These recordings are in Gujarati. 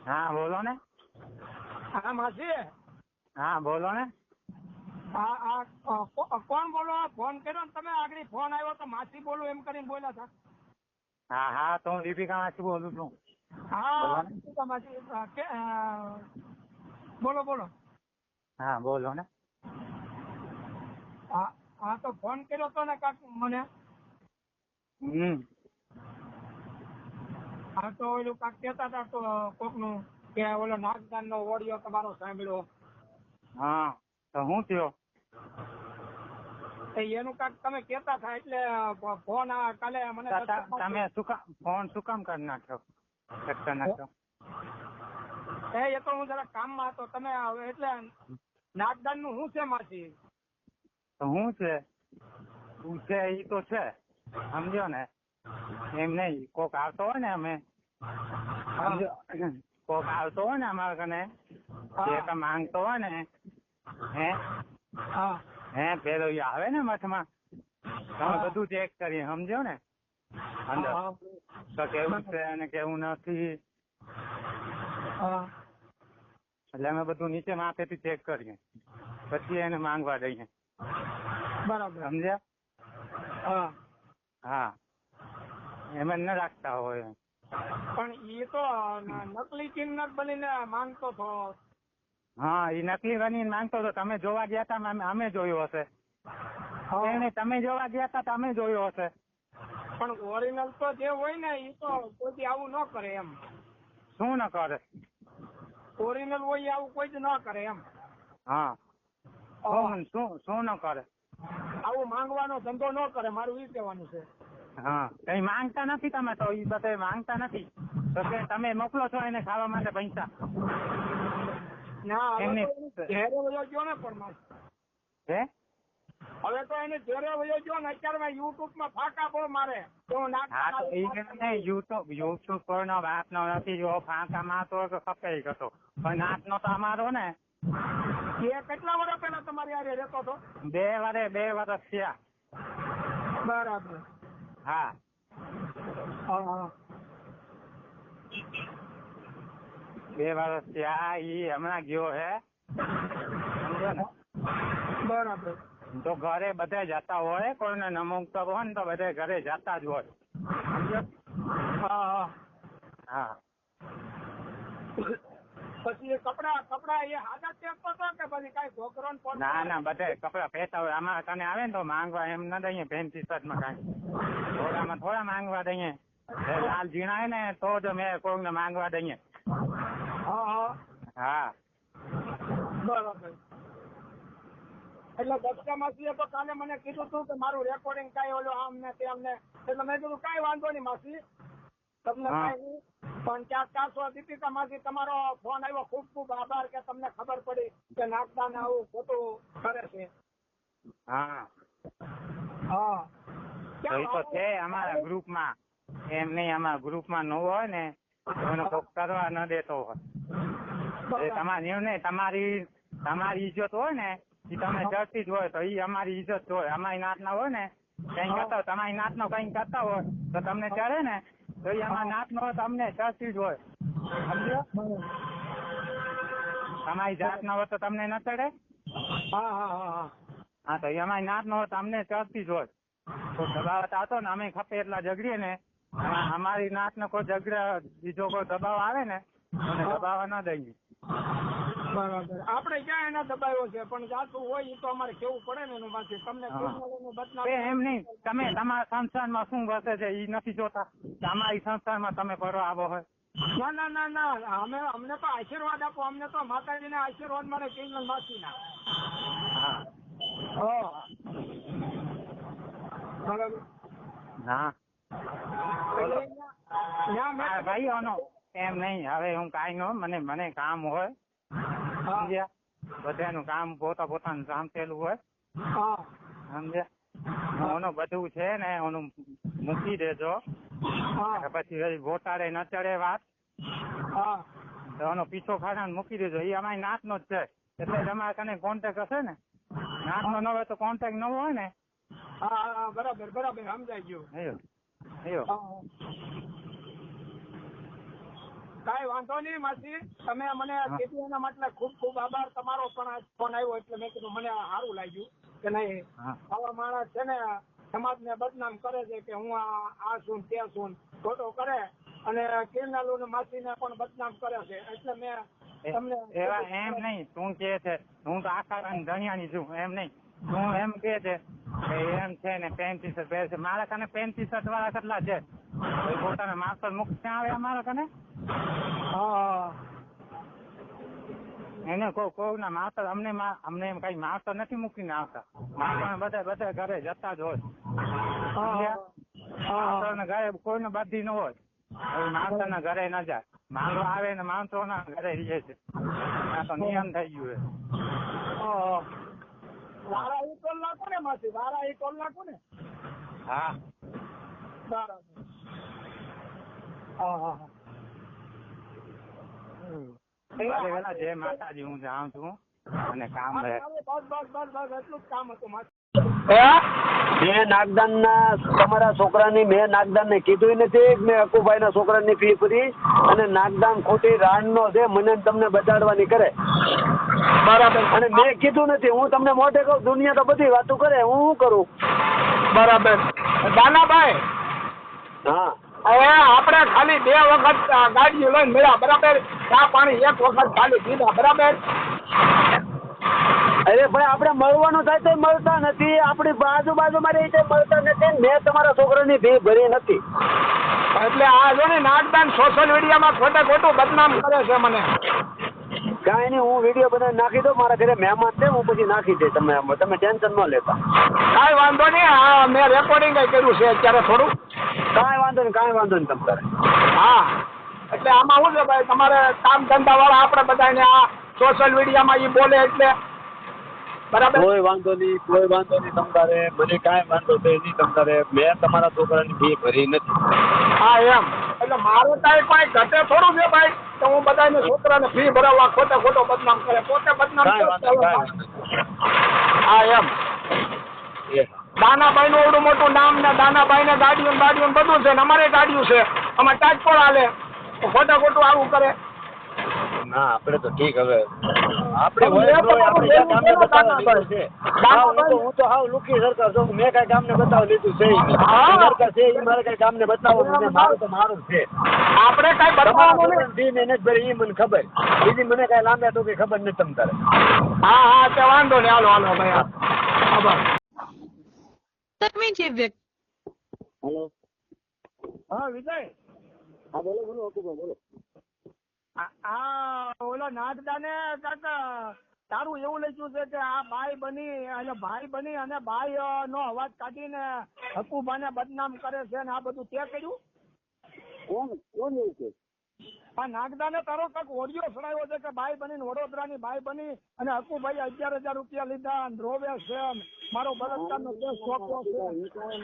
હા બોલો ને. હા માસી. હા બોલો ને. કોણ બોલો? ફોન કર્યો ને તમે આગળ ફોન આવ્યો તો માસી બોલું એમ કરીને બોલ્યા હતા. હા હા તો હું દીપિકા માંથી બોલું છું. હા બોલો ને. માસી બોલો બોલો. હા બોલો ને. હા હા તો ફોન કર્યો તો ને કાક મને. હા તો ઓલું કાક કહેતા હતા તો કોકનું કે ઓલો નાગદાન નો ઓડિયો તમારો સાંભળ્યો. હા તો હું થયો? એનું કાક તમે કહેતા હતા એટલે ફોન કાલે મને તમે ફોન શું કામ કરી નાખ્યો? કરી નાખ્યો. એ તો હું જરા કામમાં હતો. તમે એટલે નાગદાન નું શું છે માસી? તો હું છે તું છે ઈ તો છે સમજો ને. એમ નહીં કોક આવતો હોય ને અમે સમજો કોક આવતો હોય ને અમારા કને જે માંગતો હોય ને હે પેલો આવે ને મઠમાં તમે બધું ચેક કરીએ સમજો ને અંદર તો કેવું છે અને કેવું નથી એટલે અમે બધું નીચે માથેથી ચેક કરીએ પછી એને માંગવા દઈએ. બરાબર સમજ્યા? હા એમ ન રાખતા હોય. પણ એ તો નકલી કિંમત બનીને માંગતો હતો. હા એ નકલી બનીને માંગતો હતો. તમે જોવા ગયા હતા અમે જોયું હશે. એને તમે જોવા ગયા હતા તમે જોયું હશે. પણ ઓરિજિનલ તો જે હોય ને એ તો કોઈ આવું ન કરે એમ. શું ન કરે? ઓરિજિનલ હોય આવું કોઈ જ ન કરે એમ. હા શું ન કરે? આવું માંગવાનો ધંધો ન કરે. મારું એ કહેવાનું છે. હા કઈ માંગતા નથી તમે તો એ બધે માંગતા નથી તો કે તમે મોકલો છો એને ખાવા માટે પૈસા? ના હવે તો ઘેરે વયો ગયો ને પણ હે હવે તો એને ઘેરે વયો ગયો ને અત્યારે યુટ્યુબ માં ફાકા બહુ મારે. હા તો એ યુટ્યુબ પર નો વાત નો નથી જો ફાંકા મારતો કપાઈ ગયો પણ નાચ નો તો અમારો ને. એ કેટલા વર્ષ પહેલા તમારી હારે રહેતો હતો? 2 વર્ષ થયા. બરાબર. હા હા 2 વર્ષ થયા. ઈ હમણાં ગયો હે સમજો ને. બરાબર. તો ઘરે બધા જતા હોય કોઈને નમુકતો હોય ને તો બધા ઘરે જતા જ હોય સમજો. હા પછી કપડા એ હાથા પહેરતો હતો કે પછી કઈ છોકરો? ના બધા કપડા પહેરતા હોય. અમારા કને આવે ને તો માંગવા એમ ના દઈએ પેન્ટ ટી શર્ટ માં કઈ થોડા માંગવા દઈએ. લાલ ઝીણા ને તો જ અમે કોઈને માંગવા દઈએ. હા બરાબર. એટલે દક્ષામાસી તો કાલે મને કીધું હતું કે મારું રેકોર્ડિંગ કઈ ઓલો આમ ને તેમ ને એટલે મેં કીધું કઈ વાંધો નહીં માસી તમને કઈ પણ ત્યાં દીપિકા માસી તમારો ફોન આવ્યો. ખૂબ ખૂબ આભાર કે તમને ખબર પડી કે નાગદાન આવું ખોટું કરે છે. હા હા તો છે અમારા ગ્રુપમાં. એમ નહીં અમારા ગ્રુપમાં ન હોય ને એનો કોક કરવા ન દેતો હોય. તમારી ઇજ્જત હોય ને એ તમે ચડતી જ હોય તો એ અમારી ઇજ્જત હોય. અમારી નાત ના હોય ને કઈ કરતા તમારી નાત નો કઈ કરતા હોય તો તમને ચડે ને તો એ અમારી નાત નો હોય તમને ચડતી જ હોય સમજો. તમારી જાત ના હોય તો તમને ન ચડે. હા તો એ અમારી નાત નો હોય તો અમને ચડતી જ હોય. તો દબાવત આવતો ને અમે ખપે એટલા ઝઘડીએ ને અમારી નાત નો કોઈ ઝઘડા બીજો કોઈ દબાવ આવે ને તો દબાવવા ન દઈએ. બરાબર. આપણે ક્યાં એના દબાવ્યો છે પણ જાતું હોય તો અમારે કેવું પડે ને એનું પાછી તમને એમ નહીં. તમે તમારા સંસ્થાનમાં શું વસે છે એ નથી જોતા? અમારી સંસ્થાનમાં તમે પડો આવો હોય. ના અમને તો આશીર્વાદ આપો. અમને તો માતાજીના આશીર્વાદ મારે કિંજલ માસીના. બરાબર. ના ભાઈઓનો એમ નહીં. હવે હું કાંઈ ન મને કામ હોય સમજ્યા. બધાનું કામ પોતાનું કામ પેલું હોય સમજ્યા. ઓનું બધું છે ને ઓનું મૂકી દેજો પછી ગોટાળે ન ચડે વાત તો એનો પીછો ખાડાને મૂકી દેજો. એ અમારી નાત નો જ છે એટલે તમારા કને કોન્ટેક્ટ હશે ને. નાત નો ન હોય તો કોન્ટેક્ટ ન હોય ને. બરાબર સમજાઈ ગયું. કાંઈ વાંધો નહીં માસી, તમે મને કીધું એના માટે ખૂબ ખૂબ આભાર તમારો. પણ આ ફોન આવ્યો એટલે મેં કીધું મને સારું લાગ્યું કે નહીં આવા માણસ છે ને સમાજને બદનામ કરે છે કે હું આ છું તે છું ખોટો કરે અને કિરનાલુ ને માસીને પણ બદનામ કરે છે. એટલે મેં તમને એમ નહીં તું કે છે હું તો આખા ધણિયાની છું એમ નહીં, તું એમ કે છે એમ છે ને પેન્ટ ટી શર્ટ પહેરે છે. મારા કને પેન્ટ ટી શર્ટ વાળા કેટલા છે, પોતાના માસ્ટર મૂકીને આવે અમારા કને. એને કોઈ ના માસ્ટર અમને એમ કઈ માસ્ટર નથી મૂકીને આવતા. માસ્ટર બધા ઘરે જતા જ હોય. માસ્ટર ને ઘરે કોઈને બાધી ન હોય. માસ્ટર ના ઘરે ન જાય. માણસો આવે ને માણસો ના ઘરે રહીએ છે. આ તો નિયમ થઈ ગયું છે. વારા એ ટોલ નાખો ને માસી, વારા એ ટોલ નાખો ને. હા બરાબર. જય માતાજી, હું જાઉં છું અને કામ રહે. બસ એટલું જ કામ હતું માસી. મેં નાગદાન ના તમારા છોકરાની મેં નાગદાન ને કીધું નથી. મેં અકુભાઈ ના છોકરાની ફી ભરી અને નાગદાન ખોટી રાણ નો છે મને તમને બચાડવાની કરે. બરાબર. અને મેં કીધું નથી. હું તમને મોઢે કહું, દુનિયા તો બધી વાતો કરે, હું શું કરું? બરાબર. દાનાભાઈ, હા, હવે આપણે ખાલી 2 વખત ગાડીઓ લઈને મળ્યા, બરાબર. ચા પાણી 1 વખત ખાલી પીધા, બરાબર. અરે ભાઈ, આપણે મળવાનું થાય તો મળતા નથી. આપણી બાજુમાં રહી છે મળતા નથી. મેં તમારા છોકરાની ફી ભરી નથી. એટલે આ જો ને નાગદાન સોશિયલ મીડિયામાં ખોટું બદનામ કરે છે મને. કાંઈ નહીં, હું વિડીયો બનાવી નાખી દઉં. મારા ઘરે મહેમાન છે, હું પછી નાખી દઈશ. તમે ટેન્શન ન લેતા. કાંઈ વાંધો નહીં. મેં રેકોર્ડિંગ કર્યું છે અત્યારે થોડું. કાંઈ વાંધો નહીં તમારે. હા, એટલે આમાં શું છે ભાઈ, તમારે કામ ધંધા વાળા આપણે બધાને આ સોશિયલ મીડિયામાં એ બોલે એટલે બરાબર. કોઈ વાંધો નહીં તમારે. મને કાંઈ વાંધો નહીં તમારે. મેં તમારા છોકરાની ફી ભરી નથી. હા એમ. એટલે મારે કાંઈ ઘટે થોડું છે ભાઈ તો હું બધાને છોકરાને ફી ભરાવવા ખોટો બદનામ કરે, પોતે બદનામ. હા એમ. દાનાભાઈ નું એવડું મોટું નામ ને દાનાભાઈ ને ગાડીઓ બધું છે ને અમારે ગાડીઓ છે. અમારે ટાચપોળ હાલે, ખોટું આવું કરે. ના, આપણે તો ઠીક. હવે આપણે હું તો હાવ લુકી સરકાર છું. મેં કઈ કામને બતાવી લીધું છે. સરકાર છે એ મારે કઈ કામને બતાવો. મારું છે. આપણે કઈ બતાવવાનું નથી. એ મને ખબર. બીજી મને કઈ લાંબા તો કઈ ખબર નથી તમ તારે. હા તે વાંધો નહીં. હાલો ભાઈ. હેલો. હા વિજય. હા બોલો અકુભાઈ બોલો. ઓલો નાગદાને કાકા તારું એવું લખ્યું છે કે આ ભાઈ બની અને ભાઈ નો અવાજ કાઢીને હકુભાને બદનામ કરે છે ને આ બધું તે કર્યું. કોણ એવું કે? આ નાગદાને તારો કાંક ઓડિયો સડાયો છે કે ભાઈ બની વડોદરાની ભાઈ બની અને હકુભાઈ 11,000 રૂપિયા લીધા રોવે છે, મારો બળાત્કારનો કેસ સોંપ્યો છે.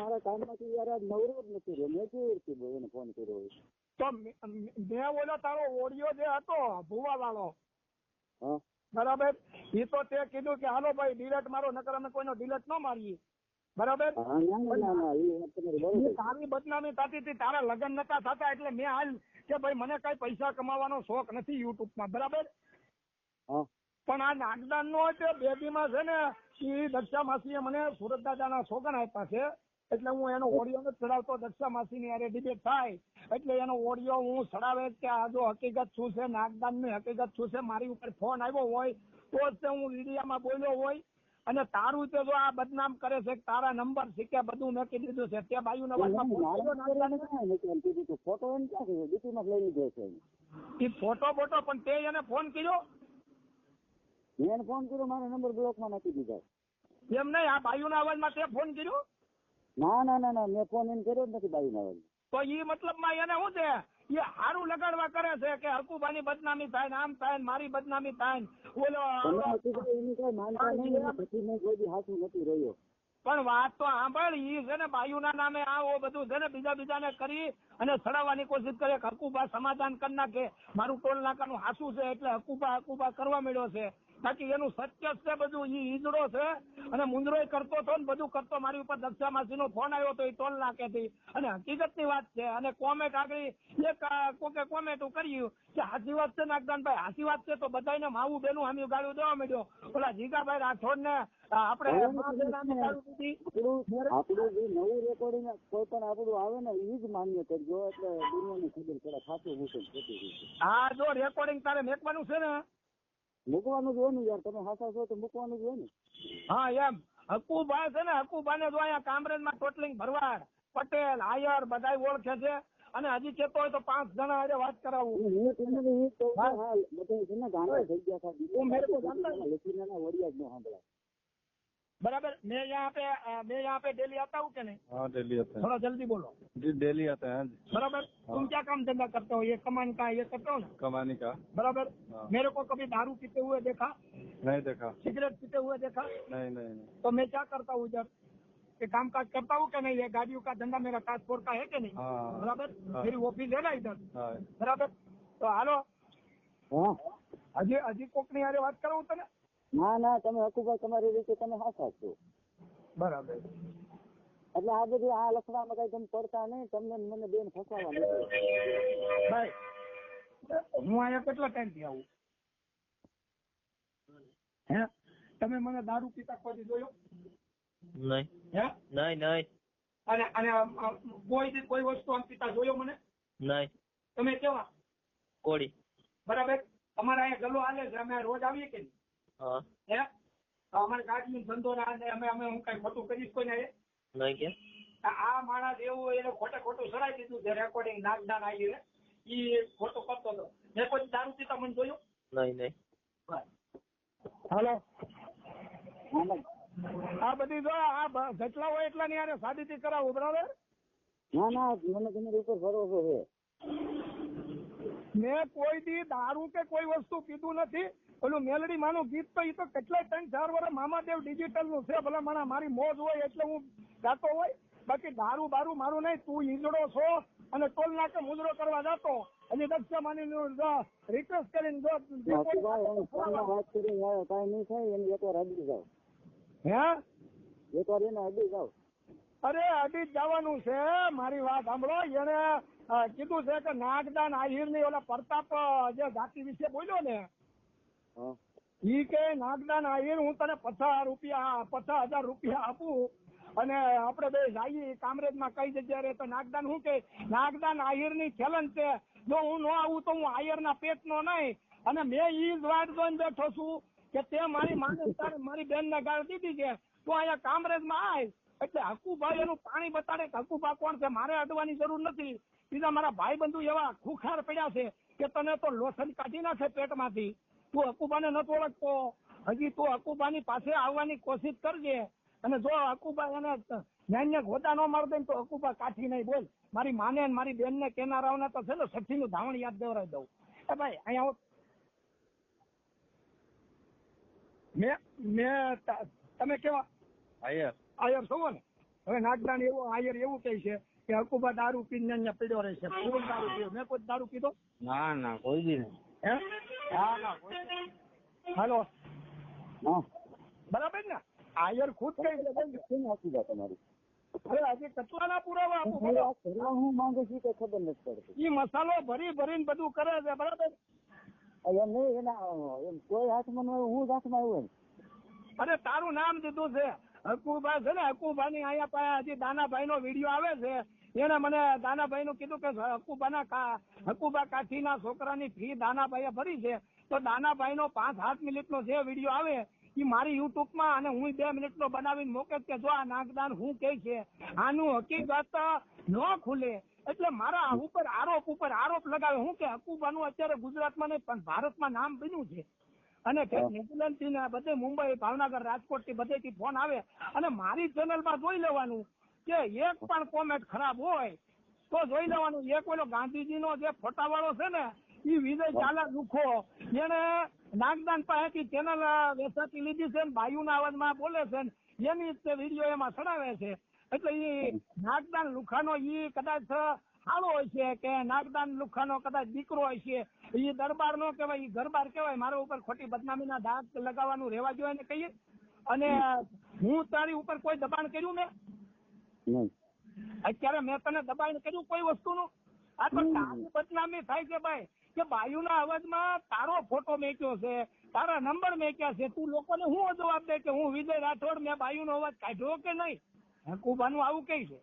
મારા કામમાંથી યાર નવરો જ નથી રહ્યો. મેં કેવી રીતે એને ફોન કર્યો? તો મેં ઓલો તારો ઓડિયો જે હતો ભુવા વાળો, બરાબર, એ તો તે કીધું કે હાલો ભાઈ ડિલેટ મારો, નકર અમે કોઈનો ડિલેટ ન મારીએ. બરાબર. તારી બદનામી થતી હતી, તારા લગ્ન નતા થતા એટલે મેં હાલ કે ભાઈ મને કઈ પૈસા કમાવાનો શોખ નથી યુટ્યુબમાં. બરાબર. પણ આ નાગદાન નો બેબીમાં છે ને એ દક્ષા માસીએ મને સુરત દાદાના સોગન આપ્યા છે. એટલે હું એનો ઓડિયો નથી ચડાવતો. દક્ષા માસી ની યારે ડિબેટ થાય એટલે એનો ઓડિયો હું ચડાવે કે આ જો હકીકત શું છે, નાગદાન ની હકીકત શું છે, મારી ઉપર ફોન આવ્યો હોય તો જ હું મીડિયામાં બોલ્યો હોય. અને તારું તો જો આ બદનામ કરે છે, તારા નંબર સિક્કા બધું મેકી દીધું છે. તે બાયુ ફોટો પણ તે એને ફોન કર્યો. મેં ફોન કર્યો, મારો નંબર બ્લોકમાં નાખી દીધા. એમ નહીં, આ બાયુ ના અવાજમાં તે ફોન કર્યો? ના મેં ફોન એમ કર્યો જ નથી બાયુ ના અવાજ. તો એ મતલબમાં એને શું છે, એ સારું લગાડવા કરે છે કે હકુભાની બદનામી થાય ને આમ થાય ને મારી બદનામી થાય ને ઓલો. પણ વાત તો સાંભળ, ઈ છે ને બાયુના નામે આ બધું છે ને બીજાને કરી અને સડાવવાની કોશિશ કરે કે હકુભા સમાધાન કરી નાખે. મારું ટોલ નાકાનું હાસું છે એટલે હકુભા કરવા મળ્યો છે. બાકી એનું સત્ય છે બધું. ઈ ઈજડો છે અને મુંદરો કરતો હતો ને બધું કરતો. મારી ઉપર દક્ષા માસીનો ફોન આવ્યો તો એ ટોલ નાકેથી, અને હકીકતની વાત છે. અને કોમેન્ટ આગળ એક કોકે કોમેન્ટ કર્યું કે હાચી વાત છે નાગદાનભાઈ, હાચી વાત છે. તો બધાને માવું બેનું હામી ગાળું દેવા માંડ્યો. ઓલા જીગાભાઈ રાઠોડ ને આપણે આપણું જે નવું રેકોર્ડિંગ કોઈ પણ આપણું આવે ને એ જ માન્ય કરજો, એટલે દુનિયાની ખબર પડે ખાતું હું છે. હા, જો રેકોર્ડિંગ તારે મેકવાનું છે ને, મૂકવાનું જ હોય ને યાર, તમે હાસા છો તો મૂકવાનું જ હોય ને. હા એમ હકુબા છે ને, હકુબાને જો અહીંયા કામરેજમાં ટોટલિંગ ભરવાડ, પટેલ, આયર બધા ઓળખે છે. અને હજી કેતો હોય તો 5 જણા હારે વાત કરાવું. बराबर। मैं यहाँ पे डेली आता हूँ क्या नहीं? हाँ डेली आता है। थोड़ा जल्दी बोलो। जी डेली आता है। बराबर। तुम क्या काम धंधा करते हो? ये कमाने का ये करते हो ना? कमाने का। बराबर। मेरे को कभी दारू पीते हुए देखा? नहीं देखा। सिगरेट पीते हुए देखा? नहीं नहीं नहीं। तो मैं क्या करता हूँ इधर? ये काम काज करता हूँ क्या नहीं? ये गाड़ियों का धंधा मेरा ट्रांसपोर्ट का है क्या नहीं? बराबर। मेरी ऑफिस है ना इधर। बराबर। तो हालो हजी कोकनी हारे बात करो तने? ના ના, તમે હકુભાઈ તમારી રીતે તમે હાસા છો. બરાબર. એટલે આ બધી આ લખવામાં કઈ તમે પડતા નહીં, તમને મને બેન ફસાવા નહીં. ભાઈ હું અહીંયા કેટલા ટાઈમ થી આવું? હે તમે મને દારૂ પીતા કોઈ જોયો? નહીં. હે નહીં નહીં. અને કોઈ વસ્તુ આમ પીતા જોયો મને? નહીં. તમે કેવા? કોળી. બરાબર. અમારા અહીંયા ગલો હાલે છે, અમે રોજ આવીએ કે નહીં? હા. હે અમારે ગાડી ધંધો ના અમે હું કઈ ખોટું કરીશ કોઈ ને? નહીં કે આ માણસ એવું એને ખોટું સરાઈ દીધું છે. રેકોર્ડિંગ નાગદાન આવી ને ઈ ખોટું કરતો હતો. મેં કોઈ દારૂ પીતા મને જોયું? નહીં નહીં. હાલો આ બધી જો આ જેટલા હોય એટલા ની યાર સાબિતી કરાવું. બરાબર. ના ના, મને તમારી ઉપર ભરોસો છે. મેં કોઈ દી દારૂ કે કોઈ વસ્તુ પીધું નથી. પેલું મેલડી માનું ગીત તો એ તો કેટલાય 3-4 વર્ષ મામાદેવ ડિજિટલ નું છે. ભલે મારી મોજ હોય એટલે હું ગાતો હોય, બાકી દારૂ બારૂ મારું નહીં. તું ઈજડો છો અને ટોલ નાકે મુજરો કરવા જાતો. હજી દક્ષા માની રિક્વેસ્ટ કરીને વાત કરી કઈ નહીં થાય એને એકવાર અડી જાવ. હે એકવાર એને અડી જાવ. અરે અડી જ જવાનું છે. મારી વાત સાંભળો. એને કીધું છે કે નાગદાન આહિર ની ઓલા પ્રતાપ જે જાતિ વિશે બોલ્યો ને, ઈ કે નાગદાન આહિર હું તને 50,000 રૂપિયા આપું અને આપણે બે જઈએ કામરેજમાં કઈ જગ્યાએ રહે. તો નાગદાન શું કે નાગદાન આહિર ની ચેલેન્જ છે. જો હું ન આવું તો હું આહિર ના પેટ નો નહીં. અને મેં ઈ જ વાત જોઈને બેઠો છું કે તે મારી મારી બેન ને ગાળ દીધી છે. તું અહીંયા કામરેજમાં આય એટલે હકુભાઈ એનું પાણી બતાડે કે હકુભા કોણ છે. મારે અડવાની જરૂર નથી. બીજા મારા ભાઈ બંધુ એવા ખુખાર પડ્યા છે કે તને તો લોસન કાઢી નાખે પેટમાંથી. તું હકુબાને નથી ઓળખતો. હજી તું હકુબાની પાસે આવવાની કોશિશ કરજે. અને જો હકુબા એને ન્યાન્ય ગોતા ન મારી દે તો હકુબા કાઠી નહીં. બોલ મારી માને ને મારી બેન ને કેનારાઓને તો છે ને 60 નું ધાવણ યાદ દેવરાઈ દઉં. એ ભાઈ અહીંયા મેં તમે કેવા આયર છો ને? હવે નાગદાન એવું આયર એવું કહે છે કે હકુબા દારૂ પીને અહીંયા પીડ્યો રહે છે. કોણ દારૂ પીયો? મેં કોઈ દારૂ પીધો? ના ના કોઈ બી નહીં. હાલો બરાબર ને? આયર ખુદ કઈ છે તમારી. અરે આજે કેટલાના પુરાવા આપું? હું માંગુ છું કે ખબર નથી પડતી. ઈ મસાલો ભરીને બધું કરે છે. બરાબર. એમ નહીં એના એમ કોઈ હાથમાં આવ્યું, હું જ હાથમાં આવ્યું. અરે તારું નામ દીધું છે હકુબા છે ને? હકુબા ની અહીંયા પાસે હજી દાનાભાઈ નો વિડીયો આવે છે. એને મને દાનાભાઈ નું કીધું કે હકુબા કાઠીના છોકરાની ફી દાનાભાઈએ ભરી છે. તો દાનાભાઈ નો 5-7 મિનિટનો જે વિડીયો આવે એ મારી યુટ્યુબ માં અને હું 2 મિનિટનો બનાવીને મોકલે કે જો આ નાગદાન હું કે છે. આનું હકીકત ન ખુલે એટલે મારા ઉપર આરોપ લગાવે. હું કે હકુબાનું અત્યારે ગુજરાતમાં નહીં પણ ભારતમાં નામ બન્યું છે. અને ન્યુઝીલેન્ડ થી ને બધે મુંબઈ, ભાવનગર, રાજકોટ થી બધેથી ફોન આવે. અને મારી ચેનલમાં જોઈ લેવાનું કે એક પણ કોમેન્ટ ખરાબ હોય તો જોઈ લેવાનું. એક ઓલો ગાંધીજીનો જે ફોટાવાળો છે ને એ વિજય ચાલા લુખો એને નાગદાન પાસેથી ચેનલ વેચાતી લીધી છે. બાયુના અવાજમાં બોલે છે. એની વિડીયો એમાં ચડાવે છે. એટલે એ નાગદાન લુખાનો ઈ કદાચ ખાડો હોય છે કે નાગદાન લુખાનો કદાચ દીકરો હોય છે, એ દરબાર નો કહેવાય, એ ઘરબાર કહેવાય. મારા ઉપર ખોટી બદનામીના દાગ લગાવવાનું રહેવા જોઈએ ને કહીએ. અને હું તારી ઉપર કોઈ દબાણ કર્યું મેં? અત્યારે મેં તને દબાણ કર્યું કોઈ વસ્તુનું? આ તો તારી બદનામી થાય છે ભાઈ, કે બાયુના અવાજમાં તારો ફોટો મેક્યો છે, તારા નંબર મેક્યા છે. તું લોકોને શું જવાબ દે કે હું વિજય રાઠોડ મેં બાયુનો અવાજ કાઢ્યો કે નહીં? કુબાનું આવું કઈ છે?